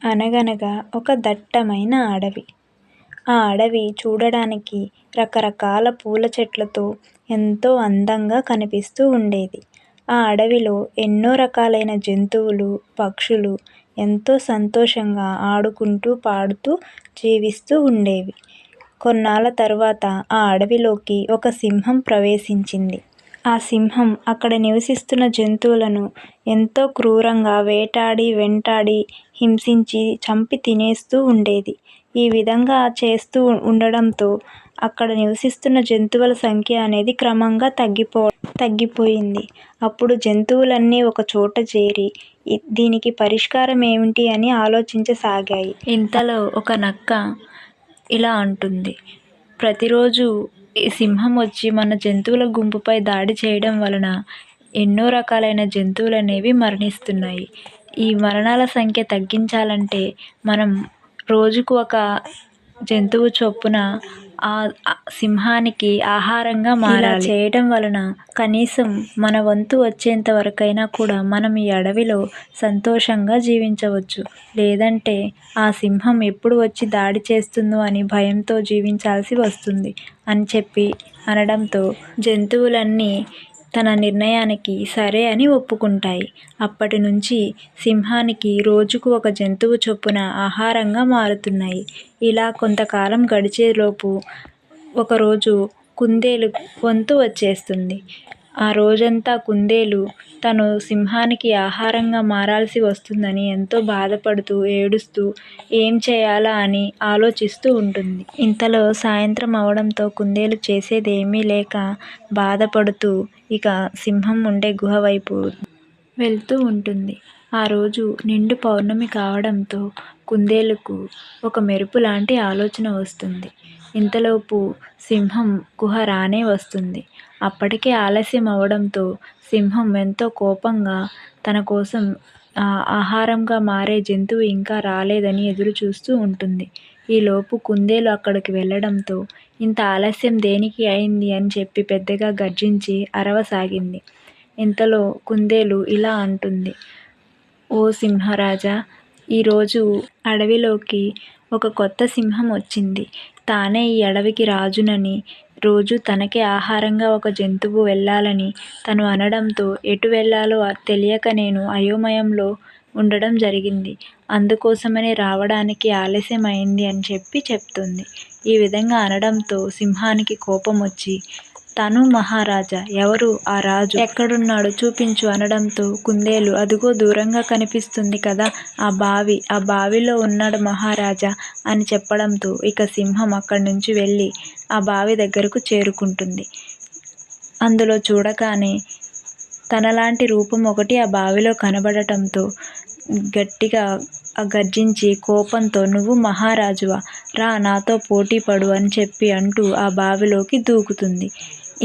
అనగనగా ఒక దట్టమైన అడవి. ఆ అడవి చూడడానికి రకరకాల పూల చెట్లతో ఎంతో అందంగా కనిపిస్తూ ఉండేది. ఆ అడవిలో ఎన్నో రకాలైన జంతువులు, పక్షులు ఎంతో సంతోషంగా ఆడుకుంటూ, పాడుతూ జీవిస్తూ ఉండేవి. కొన్నాళ్ళ తరువాత ఆ అడవిలోకి ఒక సింహం ప్రవేశించింది. ఆ సింహం అక్కడ నివసిస్తున్న జంతువులను ఎంతో క్రూరంగా వేటాడి, వెంటాడి, హింసించి, చంపి తినేస్తూ ఉండేది. ఈ విధంగా చేస్తూ ఉండడంతో అక్కడ నివసిస్తున్న జంతువుల సంఖ్య అనేది క్రమంగా తగ్గిపోయింది. అప్పుడు జంతువులన్నీ ఒక చోట చేరి దీనికి పరిష్కారం ఏమిటి అని ఆలోచించసాగాయి. ఇంతలో ఒక నక్క ఇలా అంటుంది, ప్రతిరోజు ఈ సింహం వచ్చి మన జంతువుల గుంపుపై దాడి చేయడం వలన ఎన్నో రకాలైన జంతువులు అనేవి మరణిస్తున్నాయి. ఈ మరణాల సంఖ్య తగ్గించాలంటే మనం రోజుకు ఒక జంతువు చొప్పున ఆ సింహానికి ఆహారంగా మారాలి. చేయడం వలన కనీసం మన వంతు వచ్చేంత వరకైనా కూడా మనం ఈ అడవిలో సంతోషంగా జీవించవచ్చు. లేదంటే ఆ సింహం ఎప్పుడు వచ్చి దాడి చేస్తుందో అని భయంతో జీవించాల్సి వస్తుంది అని చెప్పి అనడంతో జంతువులన్నీ తన నిర్ణయానికి సరే అని ఒప్పుకుంటాయి. అప్పటి నుంచి సింహానికి రోజుకు ఒక జంతువు చొప్పున ఆహారంగా మారుతున్నాయి. ఇలా కొంతకాలం గడిచేలోపు ఒకరోజు కుందేలు వంతు వచ్చేస్తుంది. ఆ రోజంతా కుందేలు తను సింహానికి ఆహారంగా మారాల్సి వస్తుందని ఎంతో బాధపడుతూ, ఏడుస్తూ ఏం చేయాలా అని ఆలోచిస్తూ ఉంటుంది. ఇంతలో సాయంత్రం అవడంతో కుందేలు చేసేదేమీ లేక బాధపడుతూ ఇక సింహం ఉండే గుహ వైపు వెళ్తూ ఉంటుంది. ఆ రోజు నిండు పౌర్ణమి కావడంతో కుందేలుకు ఒక మెరుపు లాంటి ఆలోచన వస్తుంది. ఇంతలోపు సింహం గుహ రానే వస్తుంది. అప్పటికే ఆలస్యం అవడంతో సింహం ఎంతో కోపంగా తన కోసం ఆహారంగా మారే జంతువు ఇంకా రాలేదని ఎదురు చూస్తూ ఉంటుంది. ఈలోపు కుందేలు అక్కడికి వెళ్ళడంతో ఇంత ఆలస్యం దేనికి అయింది అని చెప్పి పెద్దగా గర్జించి అరవసాగింది. ఇంతలో కుందేలు ఇలా అంటుంది, ఓ సింహరాజా, ఈరోజు అడవిలోకి ఒక కొత్త సింహం వచ్చింది. తానే ఈ అడవికి రాజునని, రోజు తనకే ఆహారంగా ఒక జంతువు వెళ్ళాలని తను అనడంతో ఎటు వెళ్ళాలో తెలియక నేను అయోమయంలో ఉండడం జరిగింది. అందుకోసమనే రావడానికి ఆలస్యం అయింది అని చెప్తుంది. ఈ విధంగా అనడంతో సింహానికి కోపం వచ్చి, తను మహారాజా, ఎవరు ఆ రాజు, ఎక్కడున్నాడు చూపించు అనడంతో కుందేలు అదుగో దూరంగా కనిపిస్తుంది కదా ఆ బావిలో ఉన్నాడు మహారాజా అని చెప్పడంతో ఇక సింహం అక్కడి నుంచి వెళ్ళి ఆ బావి దగ్గరకు చేరుకుంటుంది. అందులో చూడగానే తనలాంటి రూపం ఒకటి ఆ బావిలో కనబడటంతో గట్టిగా గర్జించి కోపంతో, నువ్వు మహారాజువా, రా నాతో పోటీ పడు అని చెప్పి అంటూ ఆ బావిలోకి దూకుతుంది.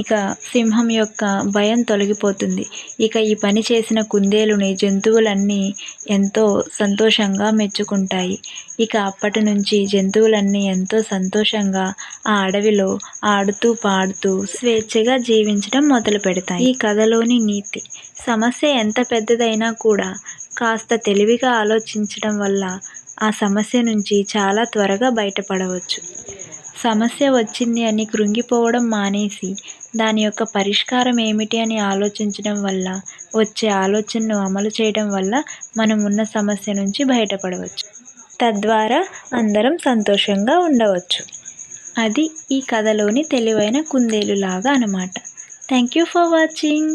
ఇక సింహం యొక్క భయం తొలగిపోతుంది. ఇక ఈ పని చేసిన కుందేలుని జంతువులన్నీ ఎంతో సంతోషంగా మెచ్చుకుంటాయి. ఇక అప్పటి నుంచి జంతువులన్నీ ఎంతో సంతోషంగా ఆ అడవిలో ఆడుతూ, పాడుతూ స్వేచ్ఛగా జీవించడం మొదలు పెడతాయి. ఈ కథలోని నీతి, సమస్య ఎంత పెద్దదైనా కూడా కాస్త తెలివిగా ఆలోచించడం వల్ల ఆ సమస్య నుంచి చాలా త్వరగా బయటపడవచ్చు. సమస్య వచ్చింది అని కృంగిపోవడం మానేసి దాని యొక్క పరిష్కారం ఏమిటి అని ఆలోచించడం వల్ల, వచ్చే ఆలోచనను అమలు చేయడం వల్ల మనం ఉన్న సమస్య నుంచి బయటపడవచ్చు. తద్వారా అందరం సంతోషంగా ఉండవచ్చు. అది ఈ కథలోని తెలివైన కుందేలులాగా అన్నమాట. Thank you for watching.